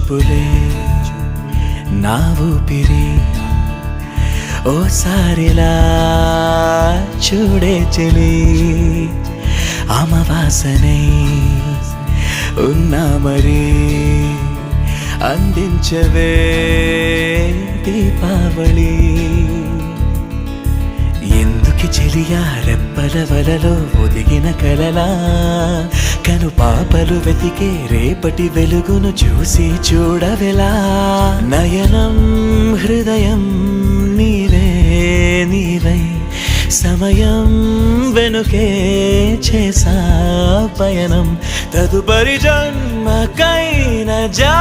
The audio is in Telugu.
చూపులే నా ఊపిరి ఓసారిలా చూడే చెలి అమవాసనై ఉన్నా మరి అందించవే దీపావళి ఎందుకి చెలియా రెప్పల వలలో ఒదిగిన కలలా కను పాపలు వెతికే రేపటి వెలుగును చూసి చూడవెలా నయనం హృదయం నీవే నీవై సమయం వెనుకే చేసా పయనం తదుపరి జన్మకైన జా